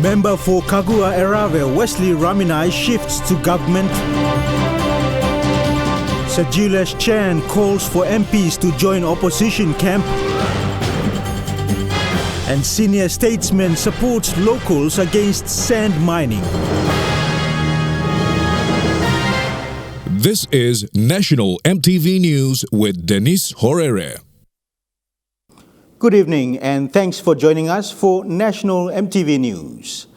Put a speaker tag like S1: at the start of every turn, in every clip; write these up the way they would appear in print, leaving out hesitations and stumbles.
S1: Member for Kagua Erave, Wesley Raminai shifts to government. Sir Julius Chan calls for MPs to join opposition camp. And senior statesman supports locals against sand mining.
S2: This is National EMTV News with Dennis Horere.
S1: Good evening and thanks for joining us for National EMTV News.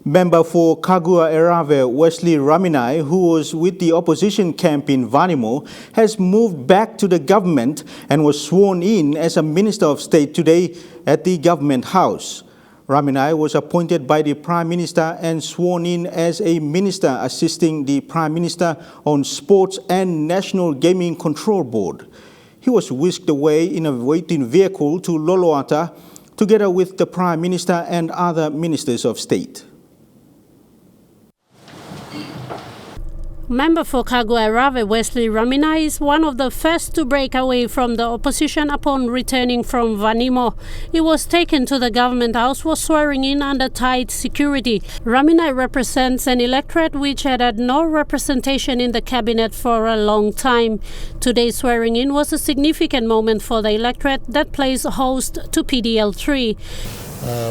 S1: Member for Kagua Erave, Wesley Raminai, who was with the opposition camp in Vanimo, has moved back to the government and was sworn in as a Minister of State today at the Government House. Raminai was appointed by the Prime Minister and sworn in as a Minister assisting the Prime Minister on Sports and National Gaming Control Board. He was whisked away in a waiting vehicle to Loloata together with the Prime Minister and other Ministers of State.
S3: Member for Kagua Erave, Wesley Raminai, is one of the first to break away from the opposition upon returning from Vanimo. He was taken to the Government House for swearing in under tight security. Raminai represents an electorate which had no representation in the cabinet for a long time. Today's swearing in was a significant moment for the electorate that plays host to PDL3.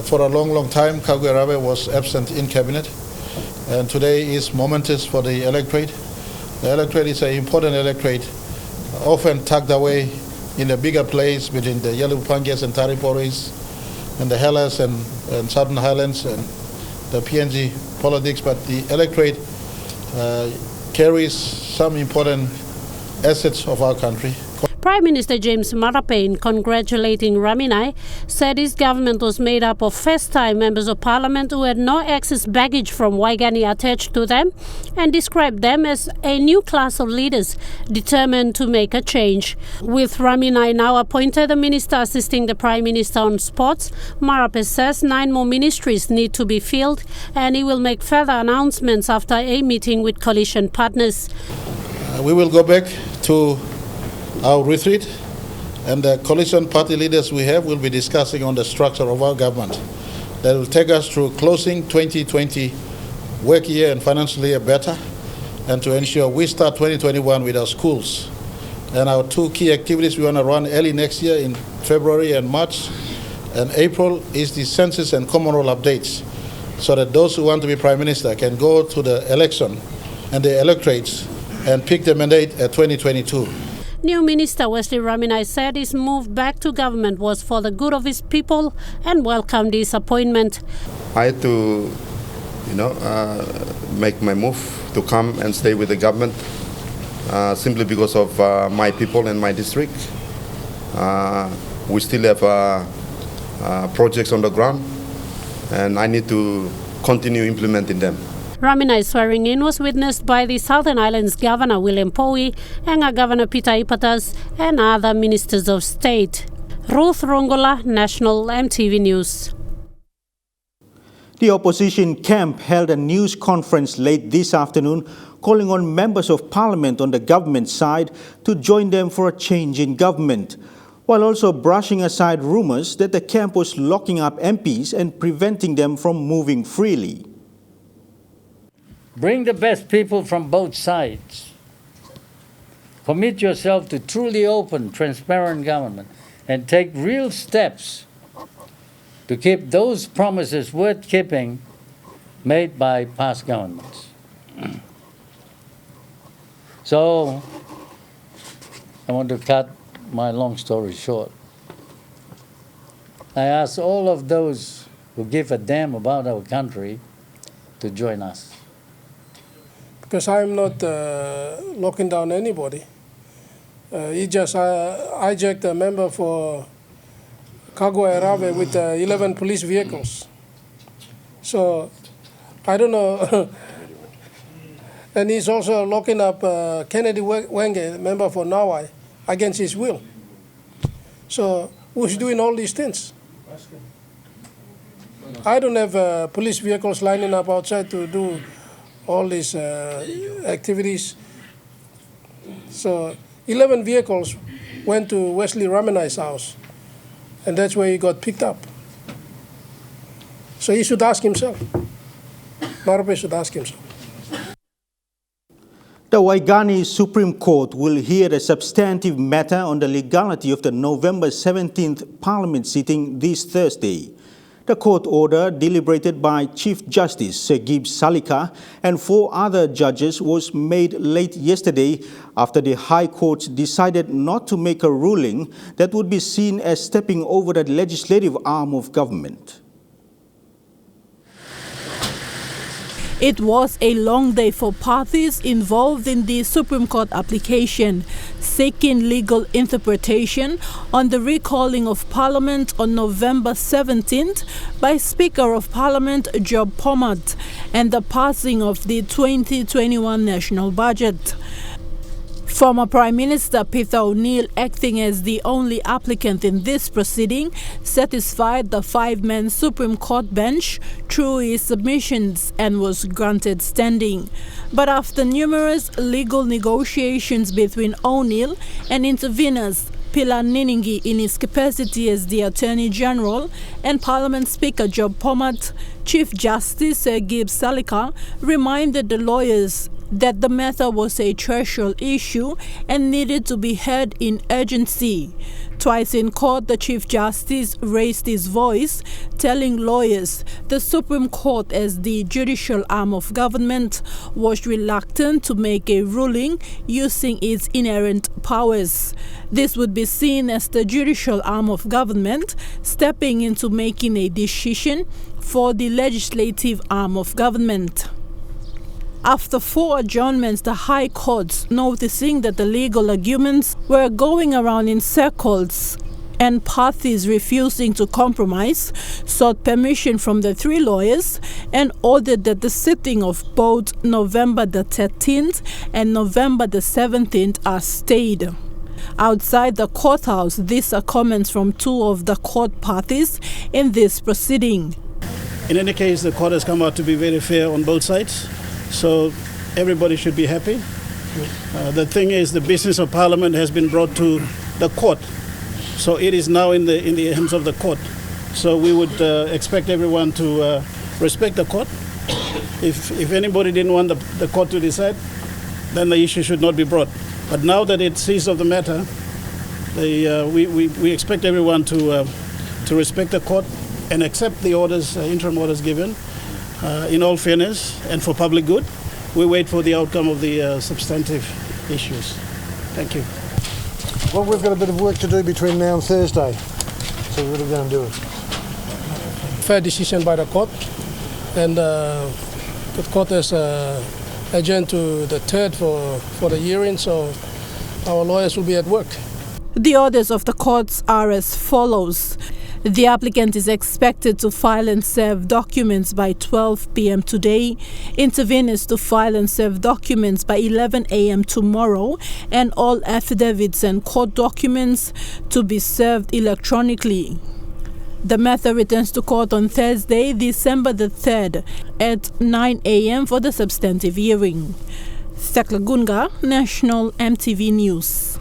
S4: For a long time, Kagua Erave was absent in cabinet. And today is momentous for the electorate. The electorate is an important electorate, often tucked away in a bigger place between the Yalupangias and Tariporis and the Hellas and Southern Highlands and the PNG politics. But the electorate carries some important assets of our country.
S3: Prime Minister James Marape, congratulating Raminai, said his government was made up of first-time members of parliament who had no excess baggage from Waigani attached to them and described them as a new class of leaders determined to make a change. With Raminai now appointed the minister assisting the Prime Minister on sports, Marape says 9 more ministries need to be filled and he will make further announcements after a meeting with coalition partners.
S4: We will go back to our retreat, and the coalition party leaders we have will be discussing on the structure of our government that will take us through closing 2020 work year and financial year better, and to ensure we start 2021 with our schools. And our 2 key activities we want to run early next year in February and March, and April is the census and common roll updates, so that those who want to be Prime Minister can go to the election and the electorates and pick the mandate at 2022.
S3: New Minister Wesley Raminai said his move back to government was for the good of his people and welcomed his appointment.
S5: I had to, make my move to come and stay with the government simply because of my people and my district. We still have projects on the ground and I need to continue implementing them.
S3: Raminai's swearing in was witnessed by the Southern Islands Governor William Powi, Enga Governor Peter Ipatas and other Ministers of State. Ruth Rongola, National EMTV News.
S1: The opposition camp held a news conference late this afternoon calling on members of parliament on the government side to join them for a change in government, while also brushing aside rumors that the camp was locking up MPs and preventing them from moving freely.
S6: Bring the best people from both sides. Commit yourself to truly open, transparent government and take real steps to keep those promises worth keeping made by past governments. So, I want to cut my long story short. I ask all of those who give a damn about our country to join us.
S7: Because I'm not locking down anybody. He just hijacked a member for Kagua Erave with 11 police vehicles. So, I don't know. And he's also locking up Kennedy Wenge, member for Nawai, against his will. So, who's doing all these things? I don't have police vehicles lining up outside to do all these activities. So 11 vehicles went to Wesley Raminai's house, and that's where he got picked up. So he should ask himself. Marape should ask himself.
S1: The Waigani Supreme Court will hear a substantive matter on the legality of the November 17th Parliament sitting this Thursday. The court order, deliberated by Chief Justice Sir Gibbs Salika and 4 other judges, was made late yesterday after the High Court decided not to make a ruling that would be seen as stepping over the legislative arm of government.
S8: It was a long day for parties involved in the Supreme Court application, seeking legal interpretation on the recalling of Parliament on November 17th by Speaker of Parliament Job Pomat and the passing of the 2021 national budget. Former Prime Minister Peter O'Neill, acting as the only applicant in this proceeding, satisfied the 5-man Supreme Court bench through his submissions and was granted standing. But after numerous legal negotiations between O'Neill and interveners, Pilar Niningi in his capacity as the Attorney General and Parliament Speaker Job Pomat, Chief Justice Sir Gibbs Salika reminded the lawyers that the matter was a threshold issue and needed to be heard in urgency. Twice in court, the Chief Justice raised his voice, telling lawyers the Supreme Court, as the judicial arm of government, was reluctant to make a ruling using its inherent powers. This would be seen as the judicial arm of government stepping into making a decision for the legislative arm of government. After 4 adjournments, the High Court, noticing that the legal arguments were going around in circles and parties refusing to compromise, sought permission from the 3 lawyers and ordered that the sitting of both November the 13th and November the 17th are stayed. Outside the courthouse, these are comments from 2 of the court parties in this proceeding.
S9: In any case, the court has come out to be very fair on both sides. So everybody should be happy. The thing is, the business of Parliament has been brought to the court. So it is now in the hands of the court. So we would expect everyone to respect the court. If anybody didn't want the court to decide, then the issue should not be brought. But now that it sees of the matter, we expect everyone to respect the court and accept the orders, interim orders given. In all fairness and for public good, we wait for the outcome of the substantive issues. Thank you.
S10: Well, we've got a bit of work to do between now and Thursday, so we're really going to do it.
S7: Fair decision by the court, and the court has adjourned to the 3rd for the hearing, so our lawyers will be at work.
S8: The orders of the courts are as follows. The applicant is expected to file and serve documents by 12 p.m. today, interveners to file and serve documents by 11 a.m. tomorrow, and all affidavits and court documents to be served electronically. The matter returns to court on Thursday, December the 3rd at 9 a.m. for the substantive hearing. Saklagunga, National EMTV News.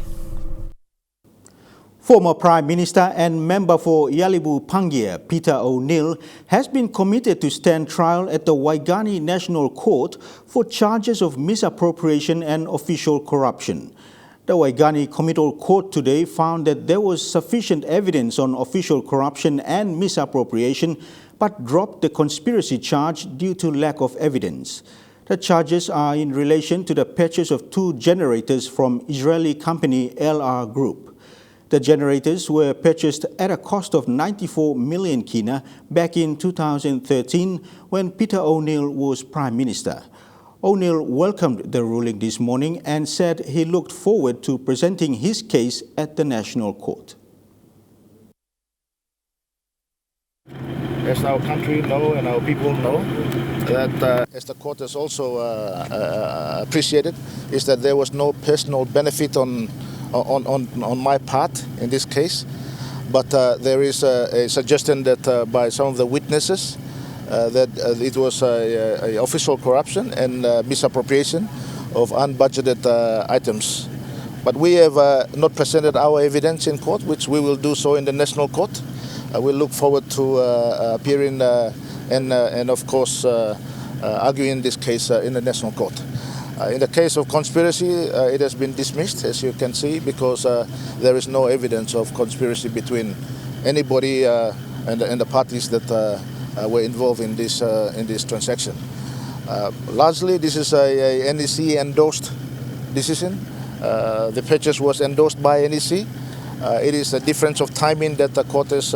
S1: Former Prime Minister and member for Yalibu Pangia, Peter O'Neill, has been committed to stand trial at the Waigani National Court for charges of misappropriation and official corruption. The Waigani Committal Court today found that there was sufficient evidence on official corruption and misappropriation, but dropped the conspiracy charge due to lack of evidence. The charges are in relation to the purchase of 2 generators from Israeli company LR Group. The generators were purchased at a cost of 94 million kina back in 2013 when Peter O'Neill was Prime Minister. O'Neill welcomed the ruling this morning and said he looked forward to presenting his case at the National Court.
S11: As our country know and our people know, that as the court has also appreciated, is that there was no personal benefit on my part in this case, but there is a suggestion that by some of the witnesses that it was a official corruption and misappropriation of unbudgeted items. But we have not presented our evidence in court, which we will do so in the National Court. We look forward to appearing and of course arguing this case in the National Court. In the case of conspiracy, it has been dismissed, as you can see, because there is no evidence of conspiracy between anybody and the parties that were involved in this transaction. Largely, this is a NEC-endorsed decision. The purchase was endorsed by NEC. It is a difference of timing that the court has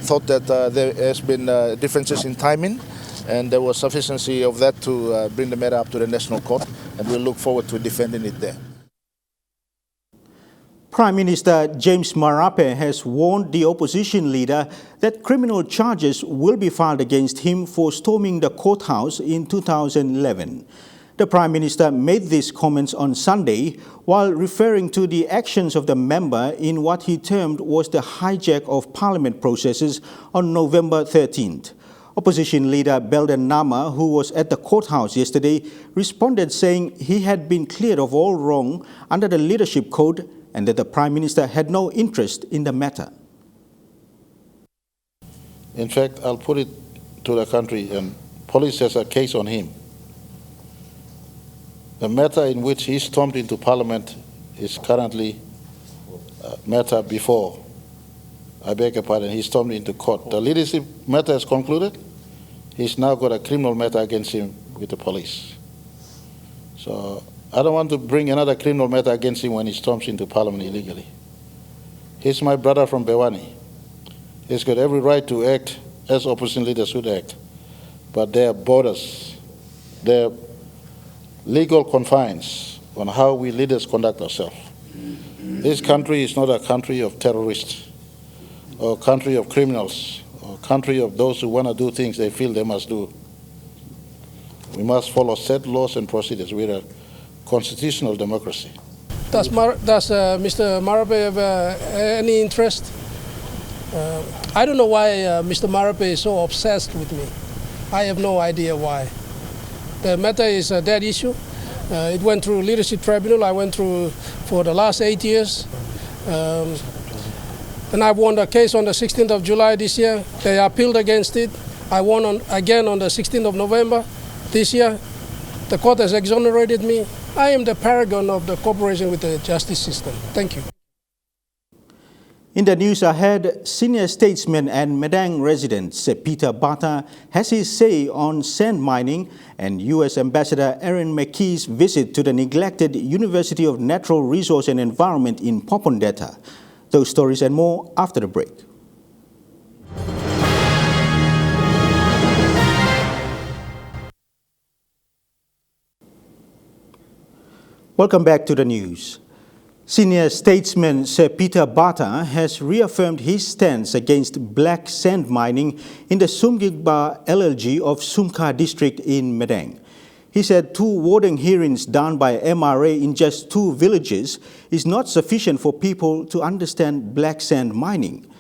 S11: thought that there has been differences in timing, and there was sufficiency of that to bring the matter up to the National Court, and we look forward to defending it there.
S1: Prime Minister James Marape has warned the opposition leader that criminal charges will be filed against him for storming the courthouse in 2011. The Prime Minister made these comments on Sunday while referring to the actions of the member in what he termed was the hijack of parliament processes on November 13th. Opposition leader Belden Nama, who was at the courthouse yesterday, responded saying he had been cleared of all wrong under the leadership code and that the Prime Minister had no interest in the matter.
S4: In fact, I'll put it to the country, and police has a case on him. The matter in which he stormed into Parliament is currently a matter before. I beg your pardon, he stormed into court. The leadership matter is concluded. He's now got a criminal matter against him with the police. So I don't want to bring another criminal matter against him when he storms into Parliament illegally. He's my brother from Bewani. He's got every right to act as opposition leaders should act. But there are borders, there are legal confines on how we leaders conduct ourselves. This country is not a country of terrorists or a country of criminals or a country of those who want to do things they feel they must do. We must follow set laws and procedures. We're a constitutional democracy.
S7: Does Mr. Marape have any interest? I don't know why Mr. Marape is so obsessed with me. I have no idea why. The matter is a dead issue. It went through leadership tribunal. I went through for the last 8 years. And I won the case on the 16th of July this year. They appealed against it. I won again on the 16th of November this year. The court has exonerated me. I am the paragon of the cooperation with the justice system. Thank you.
S1: In the news ahead, senior statesman and Medang resident Peter Bata has his say on sand mining and U.S. Ambassador Aaron McKee's visit to the neglected University of Natural Resource and Environment in Popondetta. Those stories and more after the break. Welcome back to the news. Senior statesman Sir Peter Bata has reaffirmed his stance against black sand mining in the Sumgigba LLG of Sumka district in Medang. He said 2 warding hearings done by MRA in just 2 villages is not sufficient for people to understand black sand mining.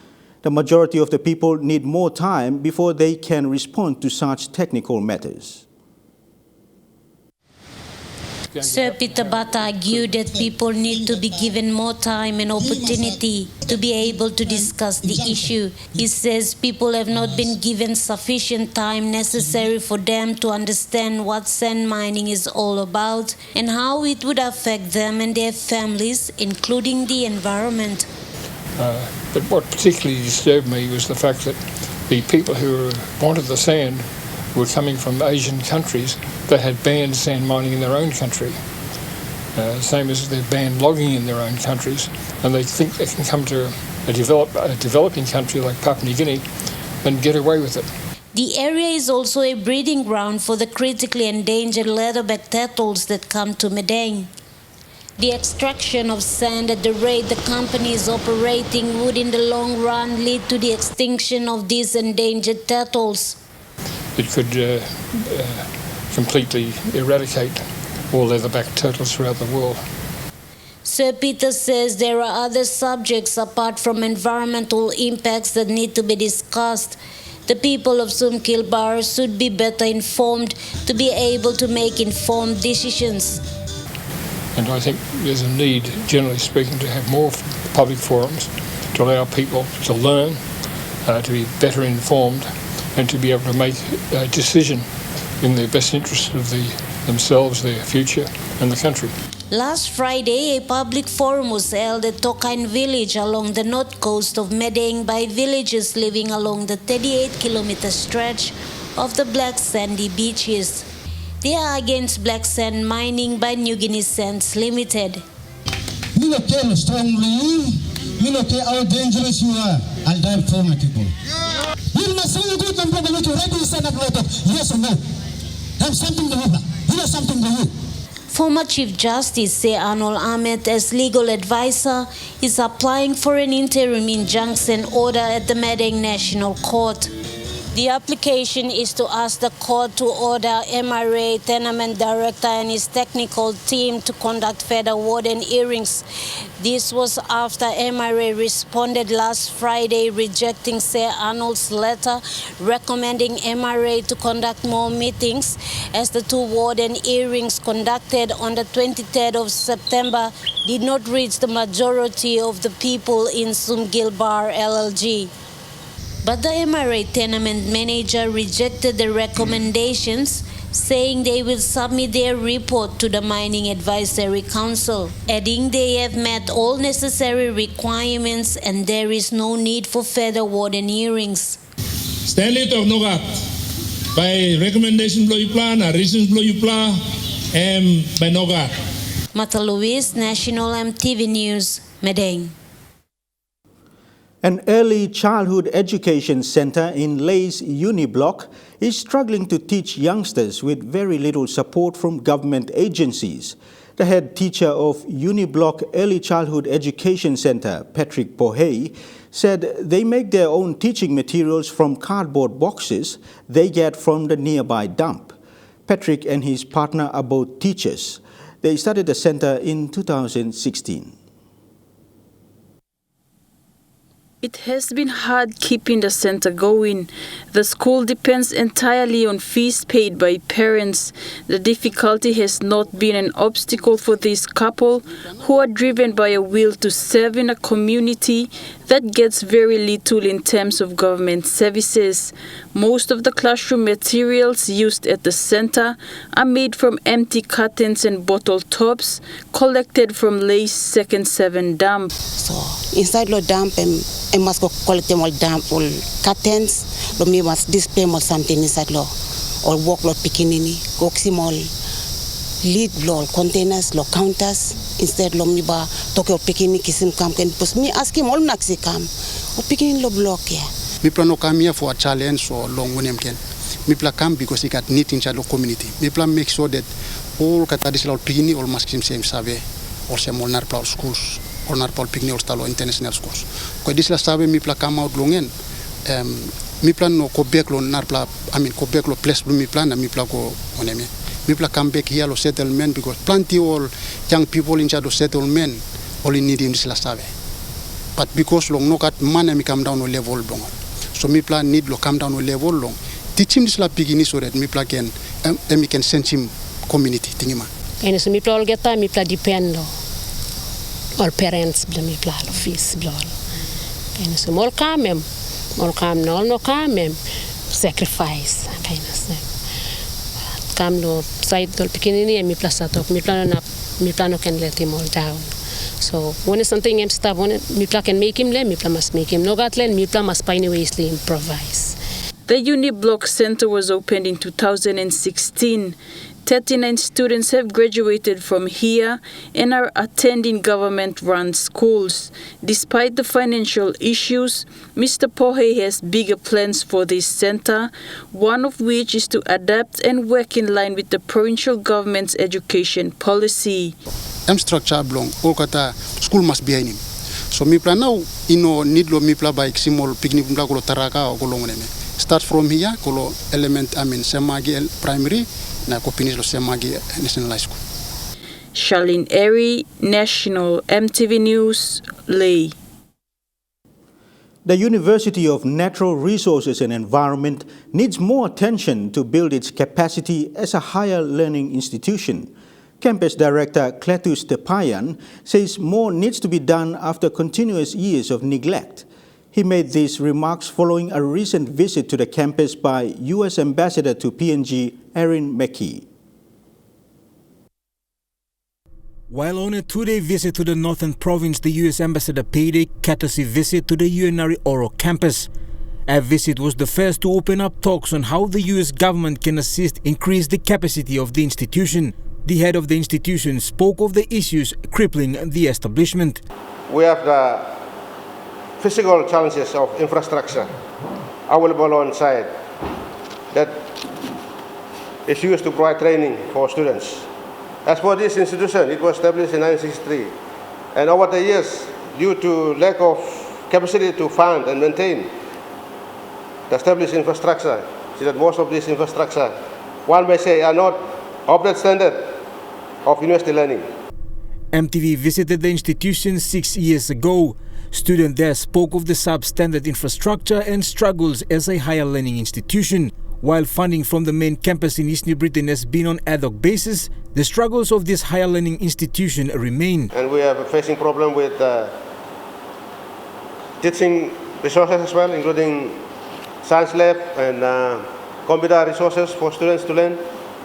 S1: The majority of the people need more time before they can respond to such technical matters.
S12: Sir Peter Bata argued that people need to be given more time and opportunity to be able to discuss the issue. He says people have not been given sufficient time necessary for them to understand what sand mining is all about and how it would affect them and their families, including the environment.
S13: But what particularly disturbed me was the fact that the people who wanted the sand were coming from Asian countries that had banned sand mining in their own country. Same as they've banned logging in their own countries, and they think they can come to a developing country like Papua New Guinea and get away with it.
S12: The area is also a breeding ground for the critically endangered leatherback turtles that come to Medang. The extraction of sand at the rate the company is operating would in the long run lead to the extinction of these endangered turtles.
S13: It could completely eradicate all leatherback turtles throughout the world.
S12: Sir Peter says there are other subjects apart from environmental impacts that need to be discussed. The people of Sumkilbar should be better informed to be able to make informed decisions.
S13: And I think there's a need, generally speaking, to have more public forums to allow people to learn, to be better informed, and to be able to make a decision in the best interest of themselves, their future, and the country.
S12: Last Friday, a public forum was held at Tokain village along the north coast of Medang by villagers living along the 38-kilometer stretch of the black sandy beaches. They are against black sand mining by New Guinea Sands Limited.
S14: We don't care how strong you, we don't care how dangerous you are. I'll die for my people. You must say you go to the to ready stand up later. Yes or no? Have something to offer. You have something to do.
S12: Former Chief Justice Sir Arnold Ahmed, as legal advisor, is applying for an interim injunction order at the Medang National Court. The application is to ask the court to order MRA Tenement Director and his technical team to conduct further warden hearings. This was after MRA responded last Friday rejecting Sir Arnold's letter recommending MRA to conduct more meetings, as the two warden hearings conducted on the 23rd of September did not reach the majority of the people in Sumgilbar LLG. But the MRA tenement manager rejected the recommendations, saying they will submit their report to the Mining Advisory Council, adding they have met all necessary requirements and there is no need for further warden hearings.
S14: Stanley of Nogat, by recommendation blow you plan, or reasons blow you plan, by Nogat.
S12: Mata Luis, National EMTV News, Medang.
S1: An early childhood education center in Lay's Uni Block is struggling to teach youngsters with very little support from government agencies. The head teacher of Uni Block Early Childhood Education Center, Patrick Pohey, said they make their own teaching materials from cardboard boxes they get from the nearby dump. Patrick and his partner are both teachers. They started the center in 2016.
S15: It has been hard keeping the center going. The school depends entirely on fees paid by parents. The difficulty has not been an obstacle for this couple, who are driven by a will to serve in a community that gets very little in terms of government services. Most of the classroom materials used at the center are made from empty cartons and bottle tops collected from Lay's Second 7 dump.
S16: So inside the dump, I must go collect them all dump, all curtains, or me must display or something inside law, or walk lot pikinini, go all lead law containers, law counters, instead lo me ba toke or pikini kisim kam ken pus me ask him all naxi kam, or pikini lo block here.
S17: Me plan no come here for a challenge or long when can. Me plan come because he got neat inside the community. Me plan make sure that all katadisal pikini all must same save, or some all narpal schools. Or narpal pikni or stalo international schools. Ko disla sabe mi pla come out longen. Mi plan no ko back lo narpla. I mean ko back lo place mi plan na mi pla ko onemi. Mi pla come back here lo settlement because plenty all young people in charge of settlement only need in disla sabe. But because long no kat man mi come down no level long. So mi plan need lo come down no level long. Teach him disla pikini so that mi pla can mi can send him community tingima.
S18: And so mi pla get mi pla depend all parents bla mi pla lo fees bla. And so more come no come sacrifice kind of thing. Come no side dol pikinini and mi pla satok mi plano can let him all down. So when something him stop when mi pla can make him le mi pla must make him no gat len mi pla must find ways to improvise.
S15: The Uni Block Center was opened in 2016. 39 students have graduated from here and are attending government-run schools. Despite the financial issues, Mr. Pohey has bigger plans for this center, one of which is to adapt and work in line with the provincial government's education policy.
S17: Structure belong, all kata school must be in him. So mi plan now, need lo mi plan by simol picnic mula kolo taraka o kolo neme. Start from here, kolo element semagi primary. National High School.
S15: Charlene Erave, National EMTV News, Lay.
S1: The University of Natural Resources and Environment needs more attention to build its capacity as a higher learning institution. Campus Director Kletus Tepayan says more needs to be done after continuous years of neglect. He made these remarks following a recent visit to the campus by U.S. Ambassador to PNG, Erin McKee.
S19: While on a two-day visit to the Northern Province, the U.S. Ambassador paid a courtesy visit to the UNRI Oro campus. A visit was the first to open up talks on how the U.S. government can assist increase the capacity of the institution. The head of the institution spoke of the issues crippling the establishment.
S20: We have the physical challenges of infrastructure available on site that is used to provide training for students. As for this institution, it was established in 1963, and over the years, due to lack of capacity to fund and maintain the established infrastructure, see that most of this infrastructure, one may say, are not of that standard of university learning.
S19: EMTV visited the institution 6 years ago. Students there spoke of the substandard infrastructure and struggles as a higher learning institution. While funding from the main campus in East New Britain has been on ad hoc basis, the struggles of this higher learning institution remain.
S20: And we are facing problem with teaching resources as well, including science lab and computer resources for students to learn,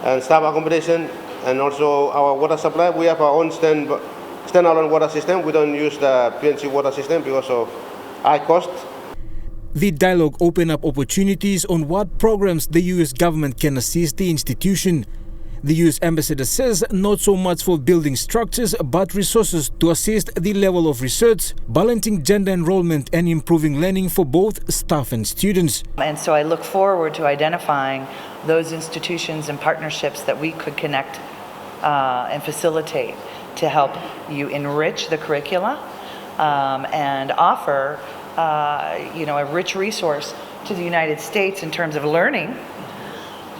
S20: and staff accommodation, and also our water supply. We have our own standalone water system. We don't use the PNC water system because of high cost.
S19: The dialogue opened up opportunities on what programs the U.S. government can assist the institution. The U.S. ambassador says not so much for building structures but resources to assist the level of research, balancing gender enrollment and improving learning for both staff and students.
S21: And so I look forward to identifying those institutions and partnerships that we could connect and facilitate to help you enrich the curricula and offer a rich resource to the United States in terms of learning,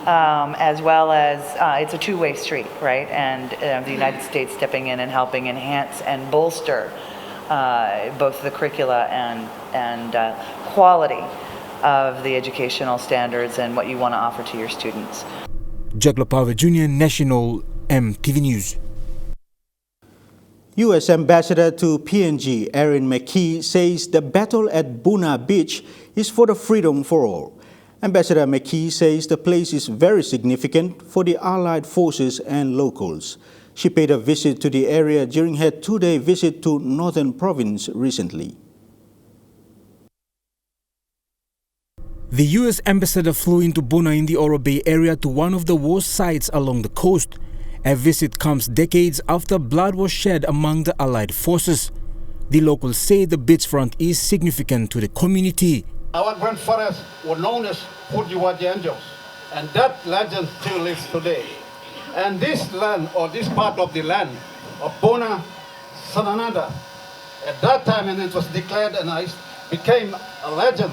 S21: as well as it's a two-way street, right? And the United States stepping in and helping enhance and bolster both the curricula and quality of the educational standards and what you want to offer to your students.
S19: Jack Lopava Jr., National EMTV News.
S1: U.S. Ambassador to PNG, Erin McKee, says the battle at Buna Beach is for the freedom for all. Ambassador McKee says the place is very significant for the Allied forces and locals. She paid a visit to the area during her two-day visit to Northern Province recently.
S19: The U.S. ambassador flew into Buna in the Oro Bay area to one of the war sites along the coast. A visit comes decades after blood was shed among the Allied forces. The locals say the beachfront is significant to the community.
S22: Our grandfathers were known as Fujiwara Angels, and that legend still lives today. And this land, or this part of the land of Bona Sananada, at that time, and it was declared and it became a legend.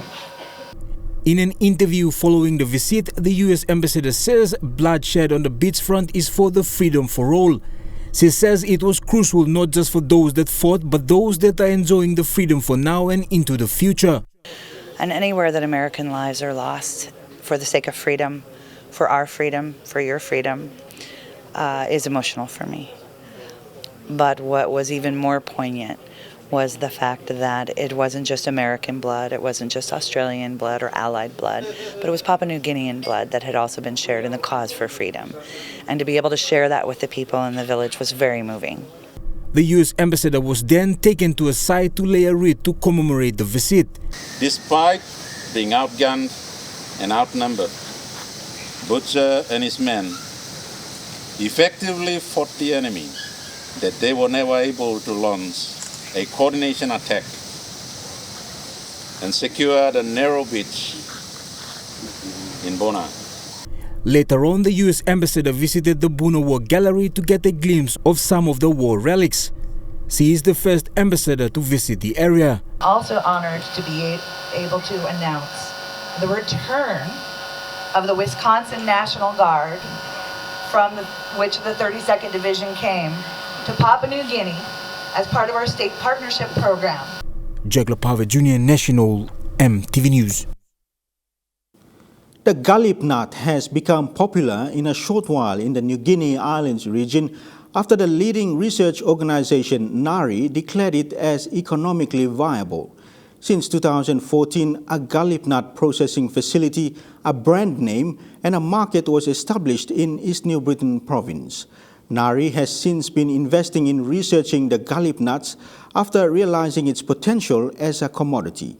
S19: In an interview following the visit, the U.S. ambassador says bloodshed on the beachfront is for the freedom for all. She says it was crucial not just for those that fought, but those that are enjoying the freedom for now and into the future.
S21: And anywhere that American lives are lost for the sake of freedom, for our freedom, for your freedom, is emotional for me. But what was even more poignant was the fact that it wasn't just American blood, it wasn't just Australian blood or Allied blood, but it was Papua New Guinean blood that had also been shared in the cause for freedom. And to be able to share that with the people in the village was very moving.
S19: The U.S. ambassador was then taken to a site to lay a wreath to commemorate the visit.
S23: Despite being outgunned and outnumbered, Butcher and his men effectively fought the enemy, that they were never able to launch a coordination attack and secure the narrow beach in Bona.
S19: Later on, the U.S. ambassador visited the Buna War Gallery to get a glimpse of some of the war relics. She is the first ambassador to visit the area.
S24: Also honored to be able to announce the return of the Wisconsin National Guard, from which the 32nd Division came, to Papua New Guinea as part of our state partnership program.
S19: Jack Lopava Jr., National EMTV News.
S1: The Galip nut has become popular in a short while in the New Guinea Islands region after the leading research organization NARI declared it as economically viable. Since 2014, a gallip nut processing facility, a brand name, and a market was established in East New Britain province. Nari has since been investing in researching the gallip nuts after realizing its potential as a commodity.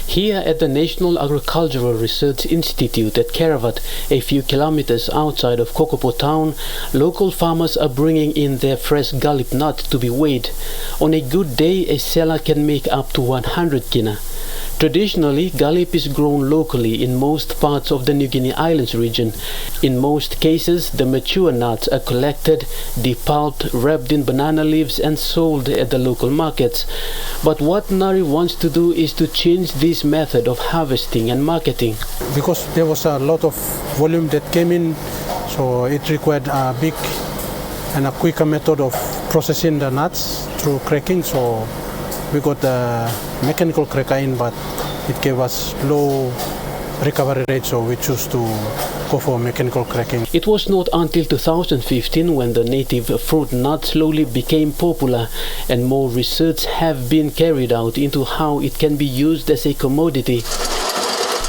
S2: Here at the National Agricultural Research Institute at Erave, a few kilometers outside of Kokopo town, local farmers are bringing in their fresh gallip nut to be weighed. On a good day, a seller can make up to 100 kina. Traditionally, gallip is grown locally in most parts of the New Guinea Islands region. In most cases, the mature nuts are collected, depulped, wrapped in banana leaves and sold at the local markets. But what Nari wants to do is to change this method of harvesting and marketing.
S9: Because there was a lot of volume that came in, so it required a big and a quicker method of processing the nuts through cracking. So we got the mechanical cracker in, but it gave us low recovery rate, so we chose to go for mechanical cracking.
S2: It was not until 2015 when the native fruit nut slowly became popular and more research have been carried out into how it can be used as a commodity.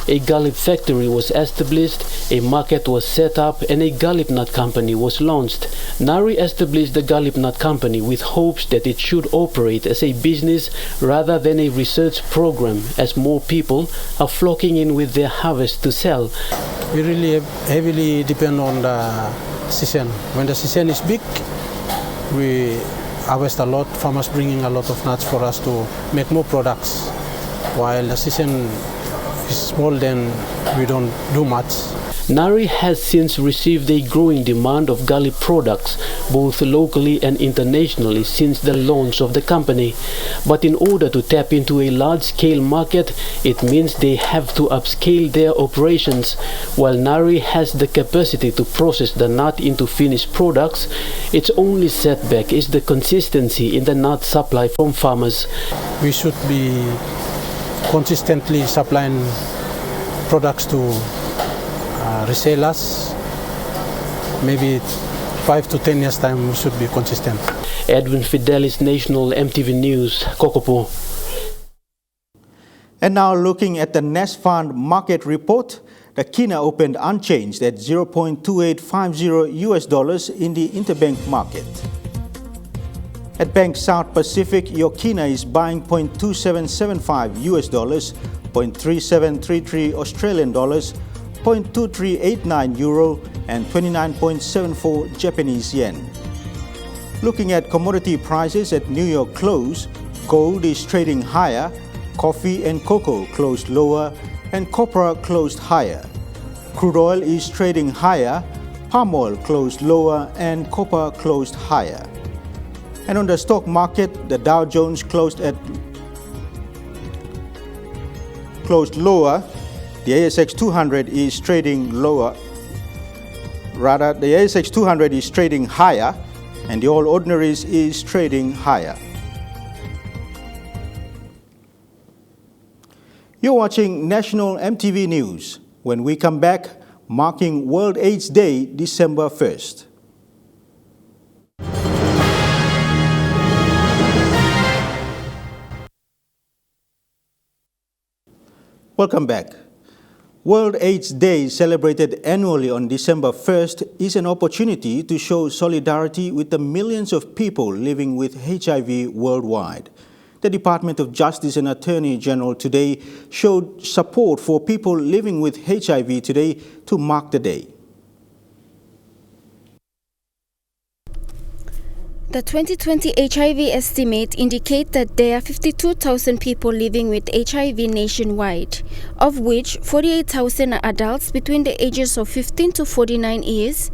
S2: A gallip factory was established, a market was set up and a gallip nut company was launched. Nari established the gallip nut company with hopes that it should operate as a business rather than a research program, as more people are flocking in with their harvest to sell.
S9: We really heavily depend on the season. When the season is big, we harvest a lot, farmers bringing a lot of nuts for us to make more products. While the season is small, then we don't do much.
S2: Nari has since received a growing demand of gallip products, both locally and internationally, since the launch of the company. But in order to tap into a large-scale market, it means they have to upscale their operations. While Nari has the capacity to process the nut into finished products, its only setback is the consistency in the nut supply from farmers.
S9: We should be consistently supplying products to resellers. Maybe 5 to 10 years time we should be consistent.
S2: Edwin Fidelis, National EMTV News, Kokopo.
S1: And now looking at the Nest Fund market report, the kina opened unchanged at $0.2850 in the interbank market. At Bank South Pacific, your kina is buying $0.2775 $0.3733 Australian dollars, $0.2389 euro, and 29.74 Japanese yen. Looking at commodity prices at New York close, gold is trading higher, coffee and cocoa closed lower, and copra closed higher. Crude oil is trading higher, palm oil closed lower, and copper closed higher. And on the stock market, the Dow Jones closed lower. The ASX 200 is trading lower. Rather, the ASX 200 is trading higher, and the All Ordinaries is trading higher. You're watching National EMTV News. When we come back, marking World AIDS Day, December 1st. Welcome back. World AIDS Day, celebrated annually on December 1st, is an opportunity to show solidarity with the millions of people living with HIV worldwide. The Department of Justice and Attorney General today showed support for people living with HIV today to mark the day.
S3: The 2020 HIV estimate indicate that there are 52,000 people living with HIV nationwide, of which 48,000 are adults between the ages of 15 to 49 years,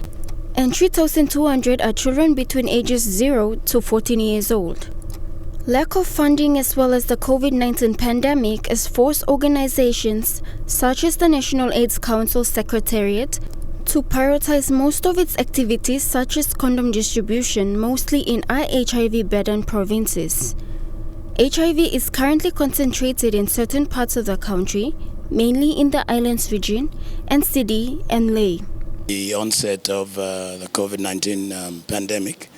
S3: and 3,200 are children between ages 0 to 14 years old. Lack of funding as well as the COVID-19 pandemic has forced organizations such as the National AIDS Council Secretariat to prioritize most of its activities such as condom distribution, mostly in HIV-burdened provinces. HIV is currently concentrated in certain parts of the country, mainly in the Islands region, NCD and Lae.
S5: The onset of the COVID-19 pandemic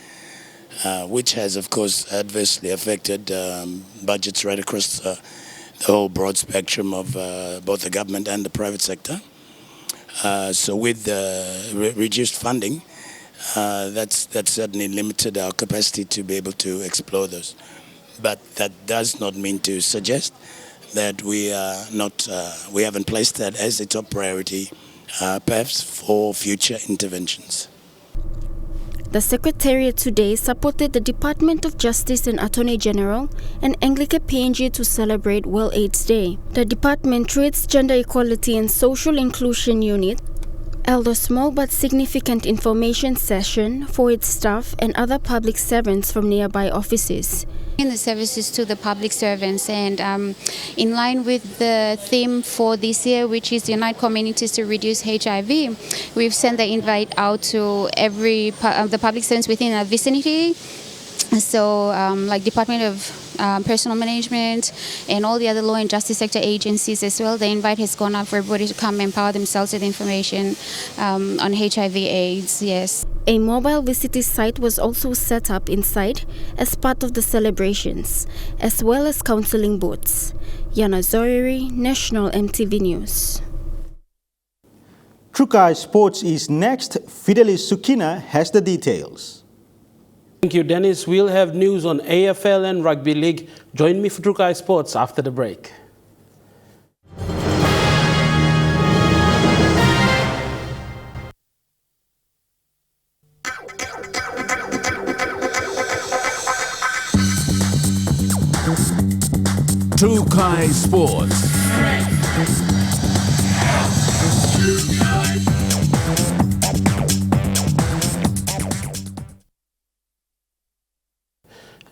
S5: which has, of course, adversely affected budgets right across the whole broad spectrum of both the government and the private sector. So with reduced funding, that's certainly limited our capacity to be able to explore those. But that does not mean to suggest that we haven't placed that as a top priority, perhaps for future interventions.
S3: The Secretariat today supported the Department of Justice and Attorney General and Anglican PNG to celebrate World AIDS Day. The department, through its Gender Equality and Social Inclusion Unit, held a small but significant information session for its staff and other public servants from nearby offices.
S6: In the services to the public servants, and in line with the theme for this year, which is Unite Communities to Reduce HIV, we've sent the invite out to every the public servants within our vicinity. So like Department of Personal Management and all the other law and justice sector agencies as well. The invite has gone out for everybody to come empower themselves with information on HIV/AIDS, yes.
S3: A mobile visitor site was also set up inside as part of the celebrations, as well as counseling booths. Yana Zoriri, National EMTV News.
S1: Trukai Sports is next. Fidelis Sukina has the details.
S8: Thank you, Dennis. We'll have news on AFL and Rugby League. Join me for Trukai Sports after the break.
S10: Trukai Sports.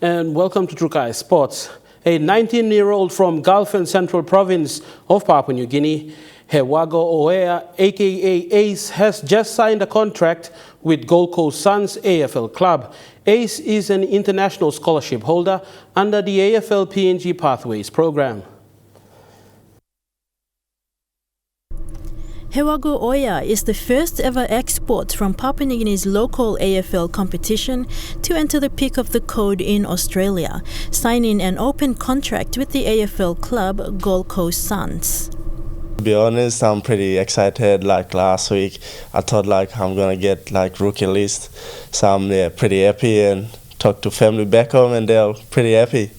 S8: And welcome to Trukai Sports. A 19-year-old from Gulf and Central Province of Papua New Guinea, Hewago Oea, aka Ace, has just signed a contract with Gold Coast Suns AFL club. Ace is an international scholarship holder under the AFL PNG Pathways program.
S25: Hewago Oea is the first ever export from Papua New Guinea's local AFL competition to enter the peak of the code in Australia, signing an open contract with the AFL club Gold Coast Suns.
S26: To be honest, I'm pretty excited. Like last week, I thought like I'm gonna get like rookie list, so I'm pretty happy and talked to family back home and they're pretty happy.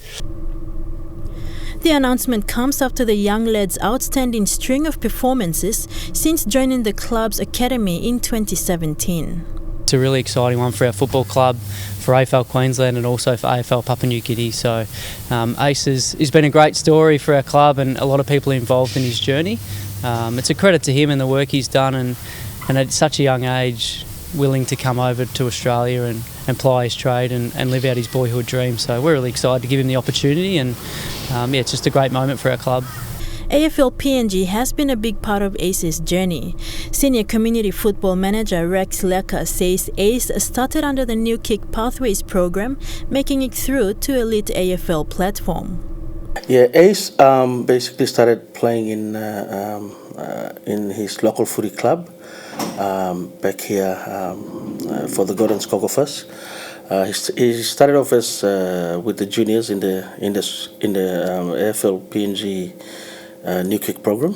S25: The announcement comes after the young lad's outstanding string of performances since joining the club's academy in 2017.
S27: It's a really exciting one for our football club, for AFL Queensland and also for AFL Papua New Guinea. So Ace has been a great story for our club and a lot of people involved in his journey. It's a credit to him and the work he's done and at such a young age willing to come over to Australia and ply his trade and live out his boyhood dream. So we're really excited to give him the opportunity and it's just a great moment for our club.
S25: AFL PNG has been a big part of Ace's journey. Senior Community Football Manager Rex Leka says Ace started under the New Kick Pathways program, making it through to elite AFL platform.
S28: Yeah, Ace basically started playing in his local footy club back here for the Golden Skokophers. He started off as with the juniors in the AFL PNG New Kick program.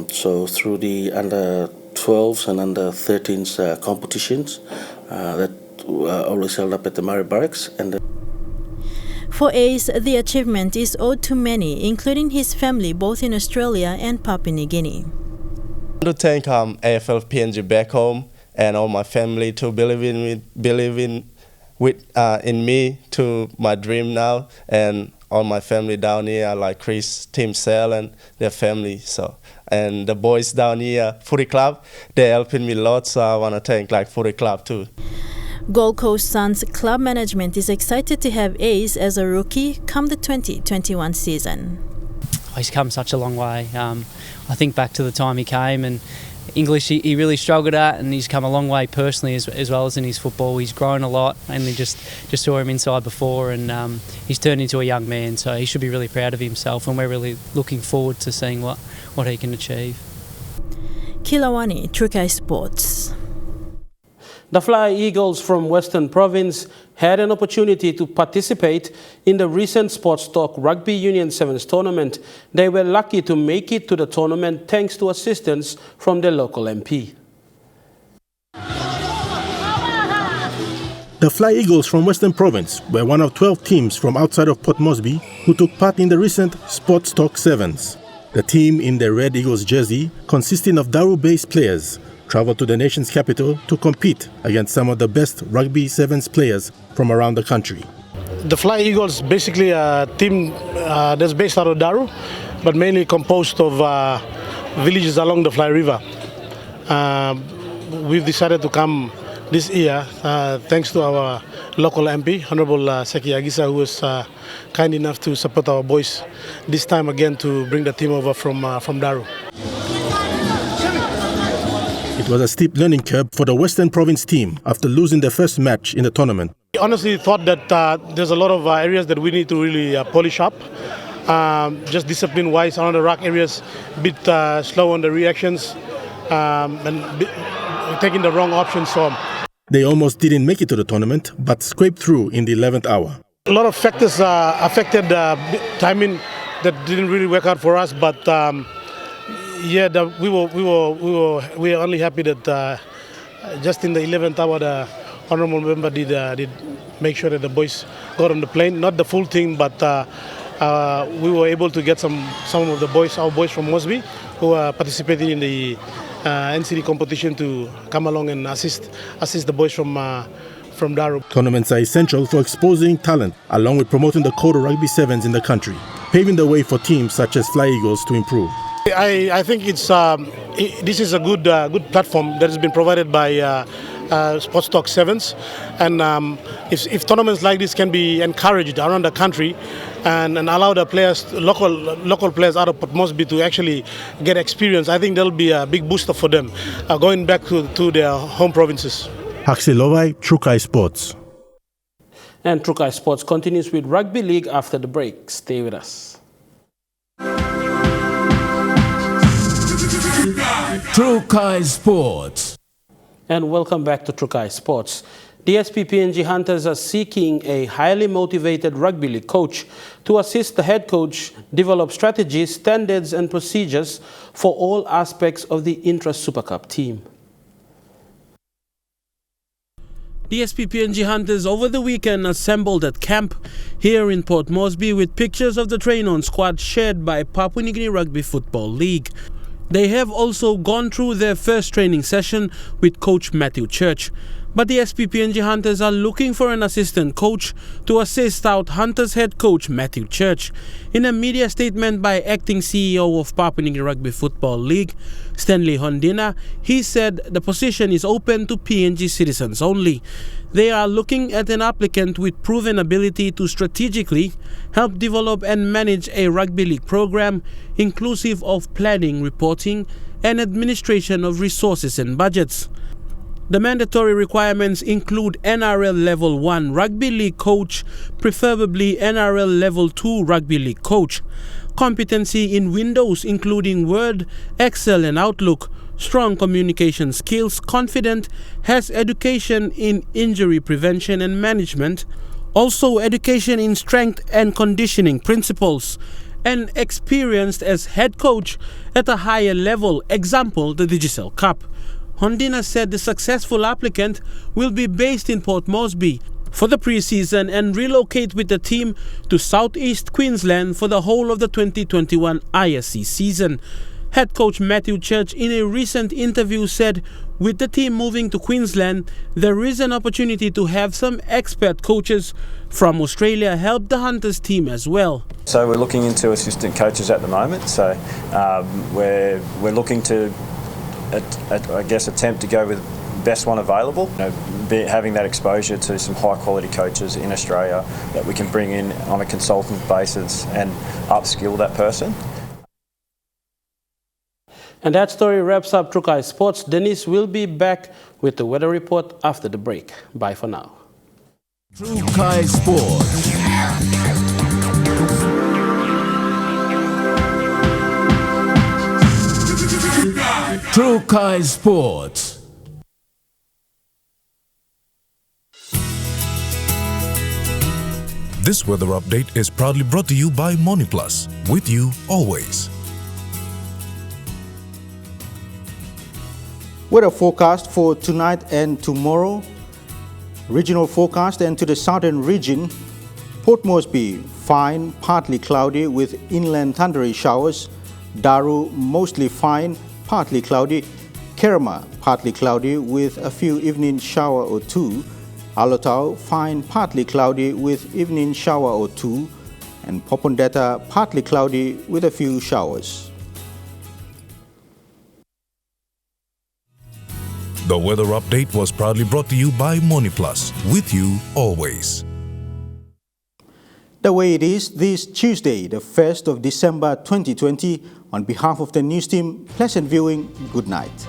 S28: So through the under 12s and under 13s competitions that were always held up at the Murray Barracks.
S25: For Ace, the achievement is owed to many, including his family both in Australia and Papua New Guinea.
S26: I want to thank AFL PNG back home and all my family to believe in me to my dream now, and all my family down here like Chris, Tim Sale and their family. So and the boys down here, Footy Club, they're helping me a lot. So I want to thank like Footy Club too.
S25: Gold Coast Suns club management is excited to have Ace as a rookie come the 2021 season.
S27: He's come such a long way. I think back to the time he came and English he really struggled at, and he's come a long way personally as well as in his football. He's grown a lot, and we just saw him inside before, and he's turned into a young man, so he should be really proud of himself, and we're really looking forward to seeing what he can achieve.
S25: Kilawani, Trukai Sports.
S8: The Fly Eagles from Western Province had an opportunity to participate in the recent Sports Talk Rugby Union Sevens tournament. They were lucky to make it to the tournament thanks to assistance from their local MP.
S4: The Fly Eagles from Western Province were one of 12 teams from outside of Port Moresby who took part in the recent Sports Talk Sevens. The team in their Red Eagles jersey, consisting of Daru-based players, traveled to the nation's capital to compete against some of the best rugby sevens players from around the country.
S7: The Fly Eagles basically a team that's based out of Daru, but mainly composed of villages along the Fly River. We've decided to come this year thanks to our local MP, Honorable Seki Agisa, who was kind enough to support our boys this time again to bring the team over from Daru.
S4: It was a steep learning curve for the Western Province team after losing their first match in the tournament.
S7: I honestly thought that there's a lot of areas that we need to really polish up. Just discipline-wise, around the rock areas, a bit slow on the reactions and taking the wrong options. So
S4: they almost didn't make it to the tournament, but scraped through in the 11th hour.
S7: A lot of factors affected timing that didn't really work out for us, but yeah, we were only happy that just in the 11th hour, the honorable member did make sure that the boys got on the plane. Not the full team, but we were able to get some of the boys, our boys from Moresby, who are participating in the NCD competition to come along and assist the boys from Daru.
S4: Tournaments are essential for exposing talent, along with promoting the code of rugby sevens in the country, paving the way for teams such as Fly Eagles to improve.
S7: I think this is a good platform that has been provided by Sports Talk Sevens, and if tournaments like this can be encouraged around the country and allow the players, local players out of Port Moresby to actually get experience, I think that'll be a big booster for them going back to their home provinces.
S4: Haxi Lovai, Trukai Sports.
S8: And Trukai Sports continues with Rugby League after the break. Stay with us.
S10: Trukai Sports.
S8: And welcome back to Trukai Sports. The SPPNG Hunters are seeking a highly motivated rugby league coach to assist the head coach develop strategies, standards and procedures for all aspects of the Intra-Super Cup team. The SPPNG Hunters over the weekend assembled at camp here in Port Moresby with pictures of the train-on squad shared by Papua New Guinea Rugby Football League. They have also gone through their first training session with Coach Matthew Church. But the SPPNG Hunters are looking for an assistant coach to assist out Hunters head coach Matthew Church. In a media statement by acting CEO of Papua New Guinea Rugby Football League, Stanley Hondina, he said the position is open to PNG citizens only. They are looking at an applicant with proven ability to strategically help develop and manage a rugby league program, inclusive of planning, reporting, and administration of resources and budgets. The mandatory requirements include NRL Level 1 Rugby League coach, preferably NRL Level 2 Rugby League coach, competency in Windows including Word, Excel and Outlook, strong communication skills, confident, has education in injury prevention and management, also education in strength and conditioning principles, and experienced as head coach at a higher level, example the Digicel Cup. Hondina said the successful applicant will be based in Port Moresby for the pre-season and relocate with the team to Southeast Queensland for the whole of the 2021 ISC season. Head coach Matthew Church in a recent interview said with the team moving to Queensland, there is an opportunity to have some expert coaches from Australia help the Hunters team as well.
S11: So we're looking into assistant coaches at the moment. So we're looking to attempt to go with best one available. Having that exposure to some high quality coaches in Australia that we can bring in on a consultant basis and upskill that person.
S8: And that story wraps up Trukai Sports. Dennis will be back with the weather report after the break. Bye for now.
S10: Trukai Sports. Trukai Sports.
S12: This weather update is proudly brought to you by MoneyPlus, with you always.
S1: Weather forecast for tonight and tomorrow. Regional forecast, and to the southern region, Port Moresby, fine, partly cloudy with inland thundery showers. Daru, mostly fine, partly cloudy. Kerama, partly cloudy with a few evening shower or two. Alotau, fine, partly cloudy with evening shower or two. And Popondetta, partly cloudy with a few showers.
S12: The weather update was proudly brought to you by MoneyPlus, with you always.
S1: The way it is this Tuesday, the 1st of December 2020, on behalf of the news team, pleasant viewing, good night.